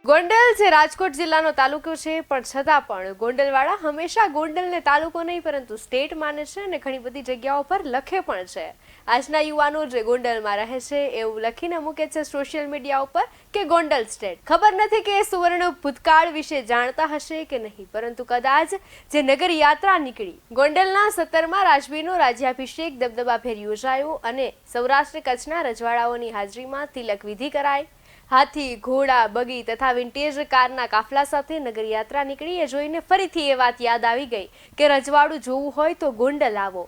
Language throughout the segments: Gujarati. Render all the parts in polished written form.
ગોંડલ જે રાજકોટ જિલ્લાનો તાલુકો છે પણ છતાં પણ ગોંડલવાળા હંમેશા ગોંડલને તાલુકો નહીં પરંતુ સ્ટેટ માને છે અને ઘણી બધી જગ્યાઓ પર લખે પણ છે। આજના યુવાનો જે ગોંડલમાં રહે છે એવું લખીને મૂકે છે સોશિયલ મીડિયા ઉપર કે ગોંડલ સ્ટેટ। ખબર નથી કે એ સુવર્ણ ભૂતકાળ વિશે જાણતા હશે કે નહીં, પરંતુ કદાચ જે નગર યાત્રા નીકળી ગોંડલના 17મા રાજવીનો રાજ્યાભિષેક દબદબાભેર યોજાયો અને સૌરાષ્ટ્ર કચ્છના રજવાડાઓની હાજરીમાં તિલક વિધિ કરાઈ। હાથી, ઘોડા, બગી તથા વિન્ટેજ કારના કાફલા સાથે નગર યાત્રા નીકળી એ જોઈને ફરીથી એ વાત યાદ આવી ગઈ કે રજવાડું જોવું હોય તો ગોંડલ આવો,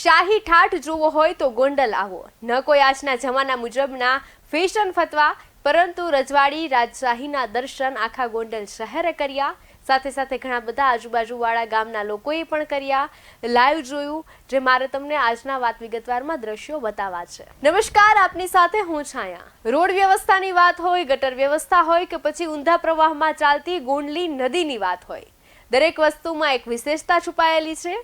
શાહી ઠાઠ જોવો હોય તો ગોંડલ આવો। ન કોઈ આજના જમાના મુજબના ફેશન ફતવા, પરંતુ રજવાડી રાજશાહીના દર્શન આખા ગોંડલ શહેરે કર્યા। સાથે સાથે ઘણા બધા આજુબાજુવાળા ગામના લોકોએ પણ કર્યા, લાઈવ જોયું, જે મારે તમને આજના વાત વિગતવારમાં દ્રશ્યો બતાવવા છે। નમસ્કાર, આપની સાથે હું છાયા। રોડ વ્યવસ્થાની વાત હોય, ગટર વ્યવસ્થા હોય કે પછી ઊંધા પ્રવાહમાં ચાલતી ગોંડલી નદીની વાત હોય, દરેક વસ્તુમાં એક વિશેષતા છુપાયેલી છે।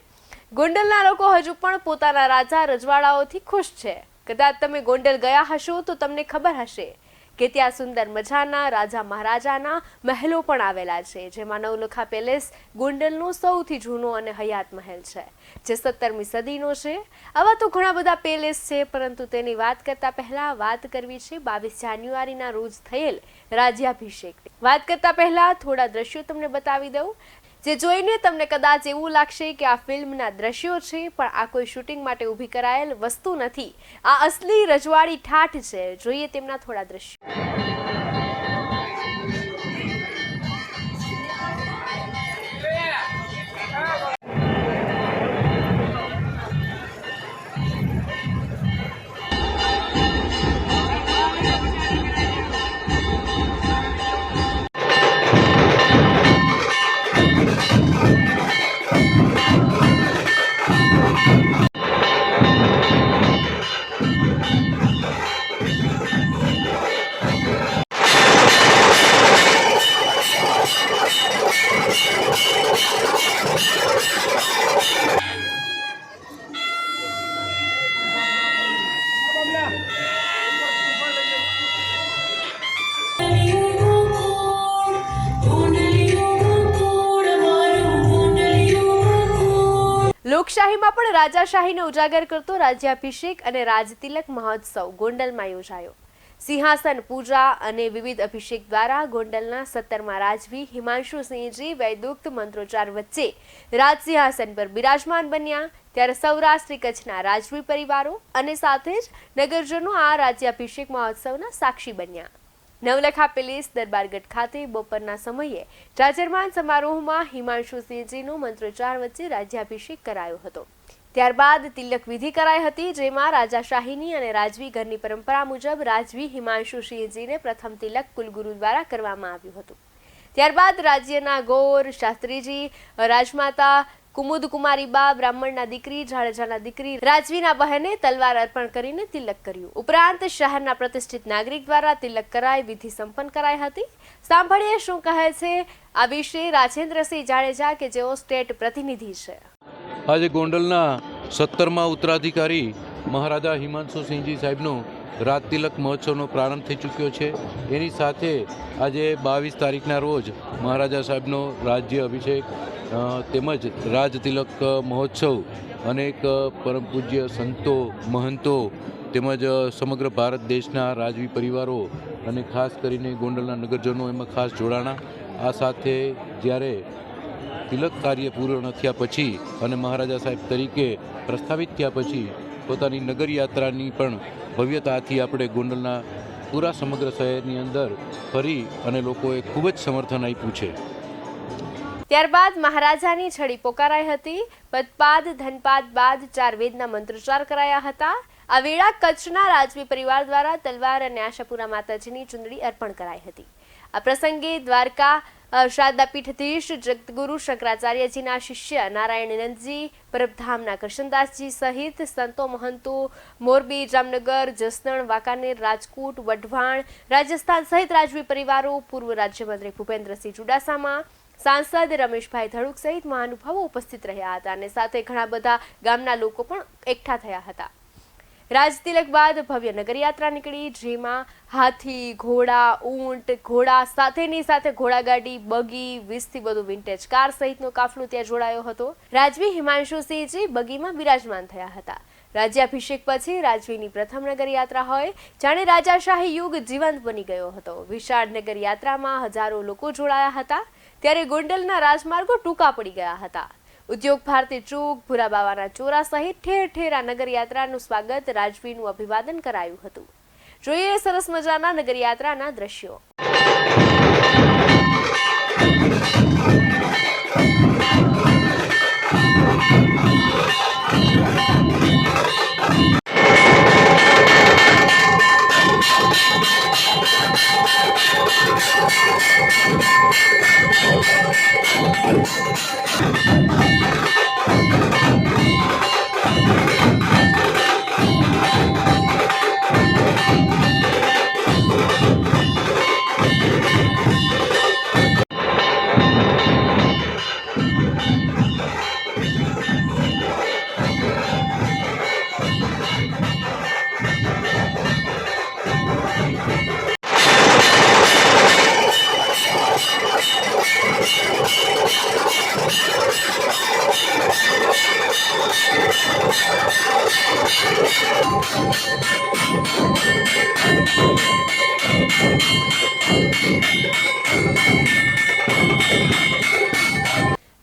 ગોંડલના લોકો હજુ પણ પોતાના રાજા રજવાડાઓથી ખુશ છે। કદાચ તમે ગોંડલ ગયા હશો તો તમને ખબર હશે કે ત્યાં સુંદર મજાના રાજા મહારાજાના મહેલો પણ આવેલા છે, જેમાં નવલખા પેલેસ ગોંડલનો સૌથી જૂનો અને હયાત મહેલ છે, જે 17મી સદીનો છે। આવા તો ઘણા બધા પેલેસ છે, પરંતુ તેની વાત કરતા પહેલા વાત કરવી છે 22 જાન્યુઆરીના રોજ થયેલ રાજ્યાભિષેક। વાત કરતા પહેલા થોડા દ્રશ્યો તમને બતાવી દઉં, જે જોઈને તમને કદાચ એવું લાગશે કે આ ફિલ્મના દ્રશ્યો છે, પણ આ કોઈ શૂટિંગ માટે ઊભી કરાયેલ વસ્તુ નથી, આ અસલી રજવાડી ઠાઠ છે। જોઈએ તેમના થોડા દ્રશ્યો। લોકશાહીમાં પણ રાજાશાહીને ઉજાગર કરતો રાજ્યાભિષેક અને રાજતિલક મહોત્સવ ગોંડલમાં યોજાયો। સિંહાસન પૂજા અને વિવિધ અભિષેક દ્વારા ગોંડલના 17મા રાજવી હિમાંશુસિંહજી વૈદુક્ત મંત્રોચ્ચાર વચ્ચે રાજસિંહાસન પર બિરાજમાન બન્યા। ત્યારે સૌરાષ્ટ્ર કચ્છના રાજવી પરિવારો અને સાથે જ નગરજનો આ રાજ્યાભિષેક મહોત્સવના સાક્ષી બન્યા। નવલખા પેલેસ દરબારગઢ ખાતે બપોરના સમયે જાજરમાન સમારોહમાં હિમાંશુસિંહજીનો મંત્રોચ્ચાર વચ્ચે રાજ્યાભિષેક કરાયો હતો। ત્યારબાદ તિલક વિધિ કરાઈ હતી, જેમાં રાજાશાહીની અને રાજવી ઘરની પરંપરા મુજબ રાજવી હિમાંશુસિંહજીને પ્રથમ તિલક કુલગુરુ દ્વારા કરવામાં આવ્યું હતું। ત્યારબાદ રાજ્યના ગૌર શાસ્ત્રીજી, રાજમાતા કુમુદકુમારી બા, બ્રાહ્મણના દીકરી, જાડેજાના દીકરી રાજવીના બહેને તલવાર અર્પણ કરીને તિલક કર્યું। ઉપરાંત શહેરના પ્રતિષ્ઠિત નાગરિક દ્વારા તિલક કરાઈ વિધિ સંપન્ન કરાઈ હતી। સાંભળીએ શું કહે છે આ વિશે રાજેન્દ્રસિંહ જાડેજા, કે જેઓ સ્ટેટ પ્રતિનિધિ છે। આજે ગોંડલના 17મા ઉત્તરાધિકારી મહારાજા હિમાંશુસિંહજી સાહેબનો રાજતિલક મહોત્સવનો પ્રારંભ થઈ ચૂક્યો છે। એની સાથે આજે 22 તારીખના રોજ મહારાજા સાહેબનો રાજ્ય અભિષેક તેમજ રાજતિલક મહોત્સવ અનેક પરમ પૂજ્ય સંતો, મહંતો તેમજ સમગ્ર ભારત દેશના રાજવી પરિવારો અને ખાસ કરીને ગોંડલના નગરજનો એમાં ખાસ જોડાણા। આ સાથે જ્યારે તિલક કાર્ય પૂર્ણ થયા પછી અને મહારાજા સાહેબ તરીકે પ્રસ્થાપિત થયા પછી પોતાની નગર યાત્રાની પણ ભવ્યતાથી આપણે ગોંડલના પૂરા સમગ્ર શહેરની અંદર ફરી અને લોકોએ ખૂબ જ સમર્થન આપ્યું છે। ત્યારબાદ મહારાજાની છડી પોકારાઈ હતી। પદપાદ ધનપાદ બાદ 4 વેદના મંત્રોચ્ચાર કરાયા હતા। આ વેળા કચ્છના રાજવી પરિવાર દ્વારા તલવાર અને આશાપુરા માતાજીની ચુંદડી અર્પણ કરાઈ હતી। આ પ્રસંગે દ્વારકા શારદાપીઠધીશ જગતગુરુ શંકરાચાર્યજીના શિષ્ય નારાયણનંદજી, પરબધામના કૃષ્ણદાસજી સહિત સંતો, મહંતો મોરબી, જામનગર, જસદણ, વાંકાનેર, રાજકોટ, વઢવાણ, રાજસ્થાન સહિત રાજવી પરિવારો, પૂર્વ રાજ્યમંત્રી ભૂપેન્દ્રસિંહ ચુડાસમા, સાંસદ રમેશભાઈ ધડુક સહિત મહાનુભાવો ઉપસ્થિત રહ્યા હતા અને સાથે ઘણા બધા ગામના લોકો પણ એકઠા થયા હતા। રાજતિલક બાદ ભવ્ય નગરયાત્રા નીકળી, જેમાં હાથી, ઘોડા, ઊંટ, ઘોડા સાથેની સાથે ઘોડાગાડી, બગી, 20થી વધુ વિન્ટેજ કાર સહિતનો કાફલો ત્યાં જોડાયો હતો. રાજવી હિમાંશુસિંહજી બગીમાં બિરાજમાન થયા હતા. રાજ્યાભિષેક પછી રાજવીની પ્રથમ નગરયાત્રા હોય જાણે રાજાશાહી યુગ જીવંત બની ગયો હતો. વિશાળ નગરયાત્રામાં હજારો લોકો જોડાયા હતા. ત્યારે ગોંડલના રાજમાર્ગો ટૂંકા પડી ગયા હતા. ઉદ્યોગ ભારતી ચોક, ભૂરાબાવાના ચોરા સહિત ઠેર ઠેર આ નગરયાત્રાનું સ્વાગત, રાજવીનું અભિવાદન કરાયું હતું. જોઈએ સરસ મજાના નગરયાત્રાના દ્રશ્યો.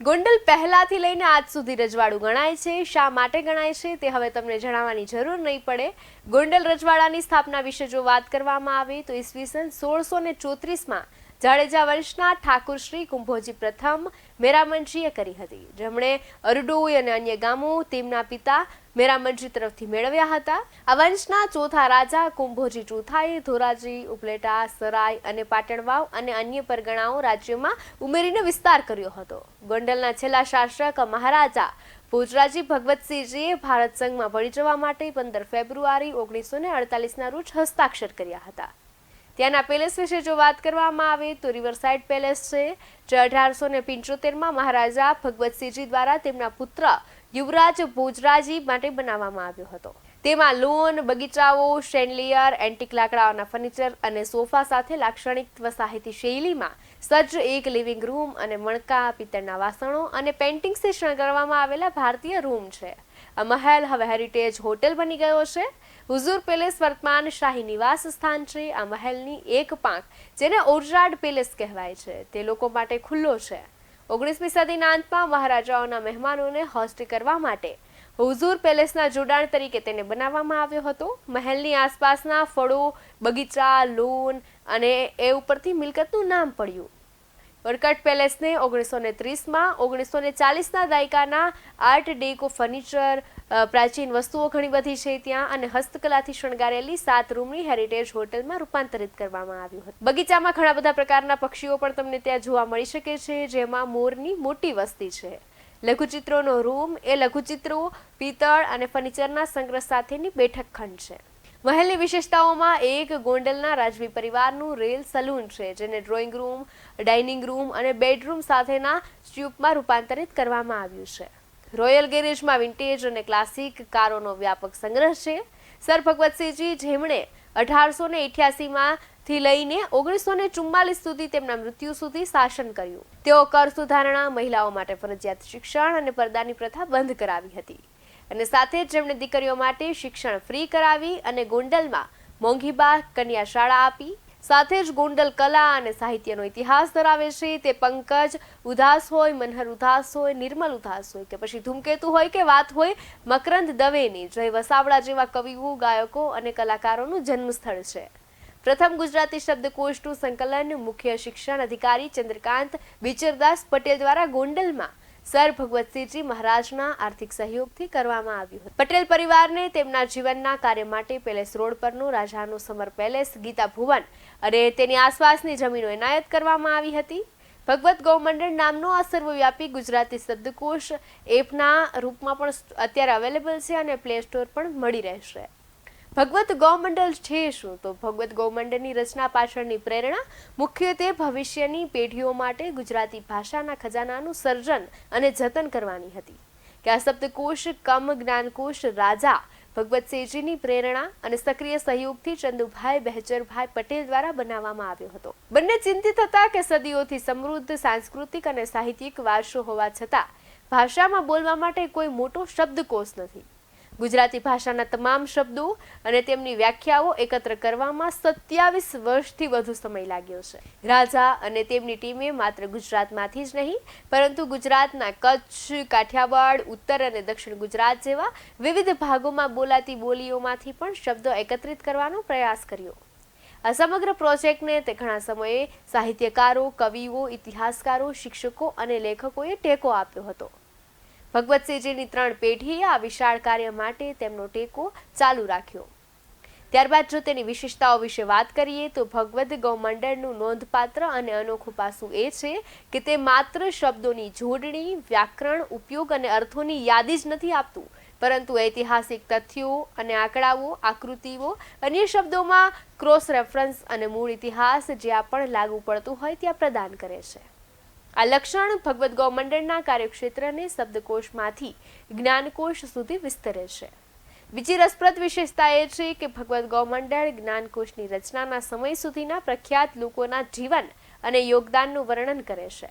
ગોંડલ પહેલાથી લઈને આજ સુધી રજવાડું ગણાય છે. શા માટે ગણાય છે તે હવે તમને જણાવવાની જરૂર નહીં પડે. ગોંડલ રજવાડાની સ્થાપના વિશે જો વાત કરવામાં આવે તો ઈસવીસન 1634માં જાડેજા વંશના ઠાકુર શ્રી કુંભોજી પ્રથમ મેરામનજીએ કરી હતી, જેમણે અરડોઈ અને અન્ય ગામો તેમના પિતા મેરામનજી તરફથી મેળવ્યા હતા. આ વંશના ચોથા રાજા કુંભોજી ચોથાએ ધોરાજી, ઉપલેટા, સરાય અને પાટણવાવ અને અન્ય પરગણાઓ રાજ્યમાં ઉમેરીને વિસ્તાર કર્યો હતો. ગોંડલના છેલ્લા શાસક મહારાજા ભોજરાજી ભગવતસિંહજીએ ભારત સંઘમાં ભળી જવા માટે 15 ફેબ્રુઆરી 1948ના રોજ હસ્તાક્ષર કર્યા હતા. ત્યાંના પેલેસ વિશે જો વાત કરવામાં આવે તો રિવરસાઇડ પેલેસ છે, જે 1875માં મહારાજા ભગવતસિંહજી દ્વારા તેમના પુત્ર યુવરાજ ભોજરાજી માટે બનાવવામાં આવ્યો હતો. તેમાં લોન, બગીચાઓ, શેન્ડલિયર, એન્ટિક લાકડાઓના ફર્નિચર અને સોફા સાથે લાક્ષણિક વસાહતી શૈલીમાં સજ્જ એક લિવિંગ રૂમ અને મણકા, પિત્તળના વાસણો અને પેઇન્ટિંગ્સથી શણગારવામાં આવેલા ભારતીય રૂમ છે. આ મહેલ હવે હેરિટેજ હોટેલ બની ગયો છે. હુઝુર પેલેસ વર્તમાન શાહી નિવાસ સ્થાન છે. આ મહેલની એક પાંખ, જેને ઓરજાડ પેલેસ કહેવાય છે, તે લોકો માટે ખુલ્લો છે. 19મી સદીના અંતમાં મહારાજાઓના મહેમાનોને હોસ્ટ કરવા માટે હુઝુર પેલેસના જોડાણ તરીકે તેને બનાવવામાં આવ્યો હતો. મહેલની આસપાસના ફળો, બગીચા, લોન અને એ ઉપરથી મિલકતનું નામ પડ્યું. વરકટ પેલેસને 1930માં 1940ના દાયકાના આર્ટ ડેકો ફર્નિચર, પ્રાચીન વસ્તુઓ ઘણી બધી છે ત્યાં, અને હસ્તકલાથી શણગારેલી 7 રૂમની હેરિટેજ હોટલમાં રૂપાંતરિત કરવામાં આવ્યું હતું. બગીચામાં ઘણા બધા પ્રકારના પક્ષીઓ પણ તમને ત્યાં જોવા મળી શકે છે, જેમાં મોરની મોટી વસ્તી છે. લઘુચિત્રોનો રૂમ એ લઘુચિત્રો, પિત્તળ અને ફર્નિચરના સંગ્રહ સાથેની બેઠક ખંડ છે. મહેલની વિશેષતાઓમાં એક ગોંડલના રાજવી પરિવારનું રેલ સલૂન છે, જેને ડ્રોઈંગ રૂમ, ડાઇનિંગ રૂમ અને બેડરૂમ સાથેના સ્ટ્યુપમાં રૂપાંતરિત કરવામાં આવ્યું છે. રોયલ ગેરેજમાં વિન્ટેજ અને ક્લાસિક કારોનો વ્યાપક સંગ્રહ છે. સર ભગવતસિંહજી, જેમણે 1888માં થી લઈને 1944 સુધી તેમના મૃત્યુ સુધી શાસન કર્યું. તેઓ કર સુધારણા, મહિલાઓ માટે ફરજિયાત શિક્ષણ અને પડદાની પ્રથા બંધ કરાવી હતી. અને સાથે જ જેમણે દીકરીઓ માટે શિક્ષણ ફ્રી કરાવી અને ગોંડલમાં મોંઘીબા કન્યા શાળા આપી. સાથે જ ગોંડલ કલા અને સાહિત્યનો ઇતિહાસ ધરાવે છે. તે પંકજ ઉદાસ હોય, મનહર ઉદાસ હોય, નિર્મલ ઉદાસ હોય કે પછી ધૂમકેતુ હોય કે વાત હોય મકરંદ દવેની, જય વસાવડા જેવા કવિઓ, ગાયકો અને કલાકારોનું જન્મસ્થળ છે. પ્રથમ ગુજરાતી શબ્દકોશનું સંકલન મુખ્ય શિક્ષણ અધિકારી ચંદ્રકાંત બિચરદાસ પટેલ દ્વારા ગોંડલમાં સર ભગવતસિંહજી મહારાજના આર્થિક સહયોગથી કરવામાં આવ્યું હતું. પટેલ પરિવારને તેમના જીવનના કાર્ય માટે પેલેસ રોડ પરનું રાજાનું સમર પેલેસ, ગીતા ભુવન અને તેની આસપાસની જમીનો એનાયત કરવામાં આવી હતી. ભગવત ગૌમંડળ નામનો આ સર્વવ્યાપી ગુજરાતી શબ્દકોશ એપના રૂપમાં પણ અત્યારે અવેલેબલ છે અને પ્લે સ્ટોર પણ મળી રહેશે. ભગવત ગૌમંડળ છે શું? તો ભગવત ગૌમંડળની રચના પાછળની પ્રેરણા મુખ્યત્વે ભવિષ્યની પેઢીઓ માટે ગુજરાતી ભાષાના ખજાનાનું સર્જન અને જતન કરવાની હતી. કે આ શબ્દકોશ કમ જ્ઞાનકોશ રાજા ભગવતસિંહજીની પ્રેરણા અને સક્રિય સહયોગથી ચંદુભાઈ બહેજરભાઈ પટેલ દ્વારા બનાવવામાં આવ્યો હતો. બંને ચિંતિત હતા કે સદીઓથી સમૃદ્ધ સાંસ્કૃતિક અને સાહિત્યિક વારસો હોવા છતાં ભાષામાં બોલવા માટે કોઈ મોટો શબ્દકોશ નથી. ગુજરાતી ભાષાના તમામ શબ્દો અને તેમની વ્યાખ્યાઓ એકત્ર કરવામાં 27 વર્ષથી વધુ સમય લાગ્યો છે. રાજા અને તેમની ટીમે માત્ર ગુજરાતમાંથી જ નહીં પરંતુ ગુજરાતના કચ્છ, કાઠિયાવાડ, ઉત્તર અને દક્ષિણ ગુજરાત જેવા વિવિધ ભાગોમાં બોલાતી બોલીઓમાંથી પણ શબ્દો એકત્રિત કરવાનો પ્રયાસ કર્યો. આ સમગ્ર પ્રોજેક્ટને તે ઘણા સમયે સાહિત્યકારો, કવિઓ, ઇતિહાસકારો, શિક્ષકો અને લેખકોએ ટેકો આપ્યો હતો. ભગવતસિંહજીની 3 પેઢીએ આ વિશાળ કાર્ય માટે તેમનો ટેકો ચાલુ રાખ્યો. ત્યારબાદ જો તેની વિશેષતાઓ વિશે વાત કરીએ તો ભગવદ ગૌમંડળનું નોંધપાત્ર અને અનોખું પાસું એ છે કે તે માત્ર શબ્દોની જોડણી, વ્યાકરણ, ઉપયોગ અને અર્થોની યાદી જ નથી આપતું, પરંતુ ઐતિહાસિક તથ્યો અને આંકડાઓ, આકૃતિઓ, અન્ય શબ્દોમાં ક્રોસ રેફરન્સ અને મૂળ ઇતિહાસ જ્યાં પણ લાગુ પડતું હોય ત્યાં પ્રદાન કરે છે. આ લક્ષણ ભગવદ ગૌમંડળના કાર્યક્ષેત્રને શબ્દકોશમાંથી જ્ઞાનકોશ સુધી વિસ્તરે છે. બીજી રસપ્રદ વિશેષતા એ છે કે ભગવદ ગૌમંડળ જ્ઞાનકોશની રચનાના સમય સુધીના પ્રખ્યાત લોકોના જીવન અને યોગદાનનું વર્ણન કરે છે.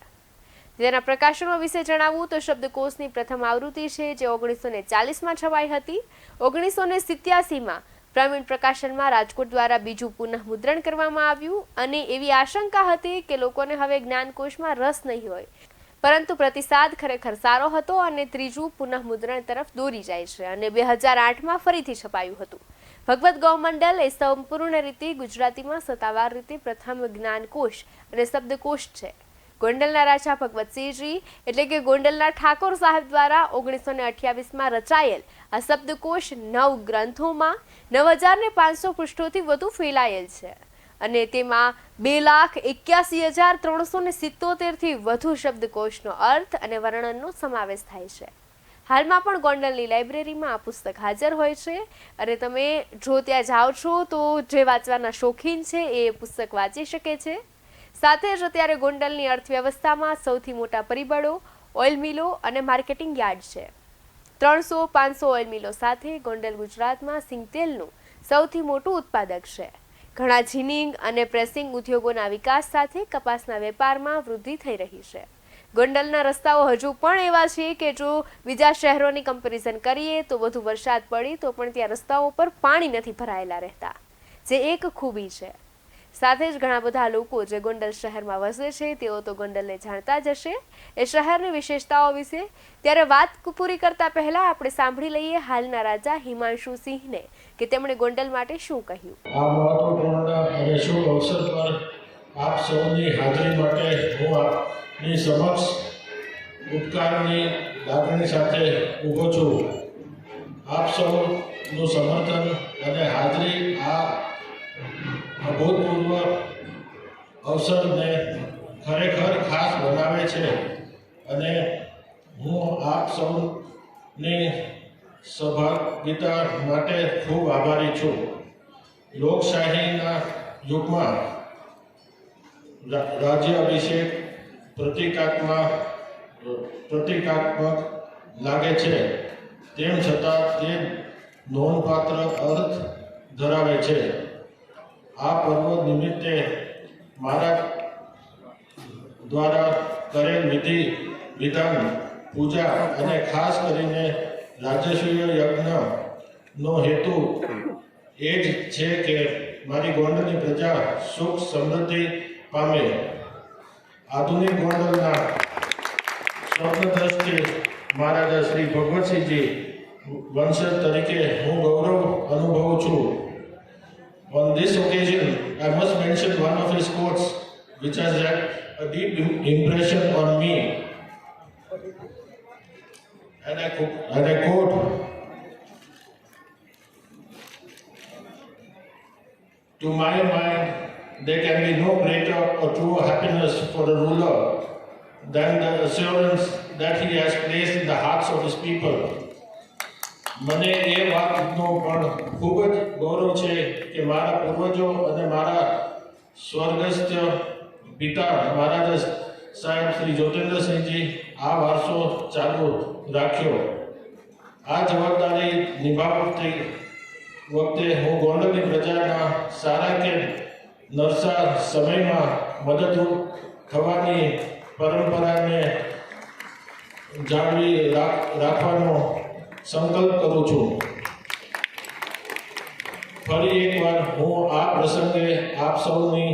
તેના પ્રકાશનો વિશે જણાવવું તો શબ્દકોશની પ્રથમ આવૃત્તિ છે જે 1940માં છપાઈ હતી. 1987માં પ્રવીણ પ્રકાશનમાં રાજકોટ દ્વારા બીજું પુનઃ મુદ્રણ કરવામાં આવ્યું અને એવી આશંકા હતી કે લોકોને હવે જ્ઞાનકોશમાં રસ નહીં હોય, પરંતુ પ્રતિસાદ ખરેખર સારો હતો અને ત્રીજું પુનઃ મુદ્રણ તરફ દોરી જાય છે અને 2008માં ફરીથી છપાયું હતું. ભગવદ ગૌમંડળ એ સંપૂર્ણ રીતે ગુજરાતીમાં સત્તાવાર રીતે પ્રથમ જ્ઞાનકોશ અને શબ્દકોશ છે. ગોંડલના રાજા ભગવતસિંહજી એટલે કે ગોંડલના ઠાકોર સાહેબ દ્વારા 1928માં રચાયેલ આ શબ્દકોશ 9 ગ્રંથોમાં 9500 પૃષ્ઠોથી વધુ ફેલાયેલ છે અને તેમાં 2,81,377 થી વધુ શબ્દકોશનો અર્થ અને વર્ણનનો સમાવેશ થાય છે. હાલમાં પણ ગોંડલની લાઇબ્રેરીમાં આ પુસ્તક હાજર હોય છે અને તમે જો ત્યાં જાઓ છો તો જે વાંચવાના શોખીન છે એ પુસ્તક વાંચી શકે છે. સાથે જ અત્યારે ગોંડલની અર્થવ્યવસ્થામાં સૌથી મોટા પરિબળો ઓઇલ મિલો અને માર્કેટિંગ યાર્ડ છે. 300-500 ઓઇલ મિલો સાથે ગોંડલ ગુજરાતમાં સિંગતેલનું સૌથી મોટું ઉત્પાદક છે. ઘણા જીનિંગ અને પ્રેસિંગ ઉદ્યોગોના વિકાસ સાથે કપાસના વેપારમાં વૃદ્ધિ થઈ રહી છે. ગોંડલના રસ્તાઓ હજુ પણ એવા છે કે જો બીજા શહેરોની કમ્પેરિઝન કરીએ તો વધુ વરસાદ પડી તો પણ ત્યાં રસ્તાઓ પર પાણી નથી ભરાયેલા રહેતા, જે એક ખૂબી છે. સાથે જ ઘણા બધા લોકો જે ગોંડલ શહેરમાં વસે છે તેઓ તો ગોંડલને જાણતા જ હશે એ શહેરની વિશેષતાઓ વિશે. ત્યારે વાત પૂરી કરતા પહેલા આપણે સાંભળી લઈએ હાલના રાજા હિમાંશુ સિંહને કે તેમણે ગોંડલ માટે શું કહ્યું. આ મહત્વપૂર્ણ અને શુભ અવસર પર આપ સૌની હાજરી માટે હું આપની સમક્ષ ઉપકારની લાગણી સાથે ઊભો છું. આપ સૌનું સમર્થન અને હાજરી આ અભૂતપૂર્વ અવસરને ખરેખર ખાસ બનાવે છે અને હું આપ સૌની સહભાગિતા માટે ખૂબ આભારી છું. લોકશાહીના યુગમાં રાજ્યાભિષેક પ્રતિકાત્મક લાગે છે, તેમ છતાં તે નોંધપાત્ર અર્થ ધરાવે છે. આ પર્વ નિમિત્તે મારા દ્વારા કરેલ વિધાન, પૂજા અને ખાસ કરીને રાજ્યશ્રીય યજ્ઞનો હેતુ એ જ છે કે મારી ગોંડલની પ્રજા સુખ સમૃદ્ધિ પામે. આધુનિક ગોંડલના સ્વપ્નદ્રષ્ટિ મહારાજા શ્રી ભગવતસિંહજી વંશજ તરીકે હું ગૌરવ અનુભવું છું. On this occasion, I must mention one of his quotes, which has had a deep impression on me. And I quote, "To my mind, there can be no greater or truer happiness for a ruler than the assurance that he has placed in the hearts of his people." મને એ વાતનો પણ ખૂબ જ ગૌરવ છે કે મારા પૂર્વજો અને મારા સ્વર્ગસ્થ પિતા મહારાજા સાહેબ શ્રી જ્યોતિન્દ્રસિંહજી આ વારસો ચાલુ રાખ્યો. આ જવાબદારી નિભાવતી વખતે હું ગોંડલની પ્રજાના સારા કે નરસા સમયમાં મદદરૂપ થવાની પરંપરાને જાળવી રાખવાનો સંકલ્પ કરું છું. ફરી એકવાર હું આ પ્રસંગે આપ સૌની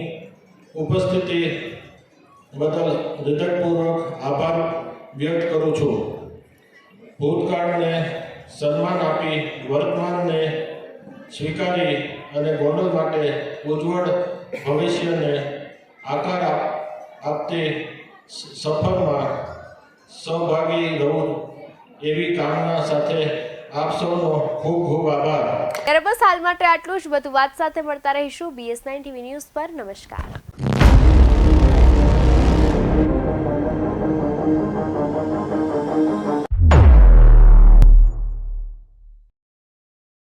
ઉપસ્થિતિ બદલ હૃદયપૂર્વક આભાર વ્યક્ત કરું છું. ભૂતકાળને સન્માન આપી વર્તમાનને સ્વીકારી અને ગોંડલ માટે ઉજ્જવળ ભવિષ્યને આકાર આપતી સફરમાં સહભાગી રહું એવી કામના સાથે આપ સૌનો ખૂબ ખૂબ આભાર. ત્યારે બસ હાલ માટે આટલું જ. વધુ વાત સાથે મળતા રહીશું BS9 TV ન્યૂઝ પર. નમસ્કાર.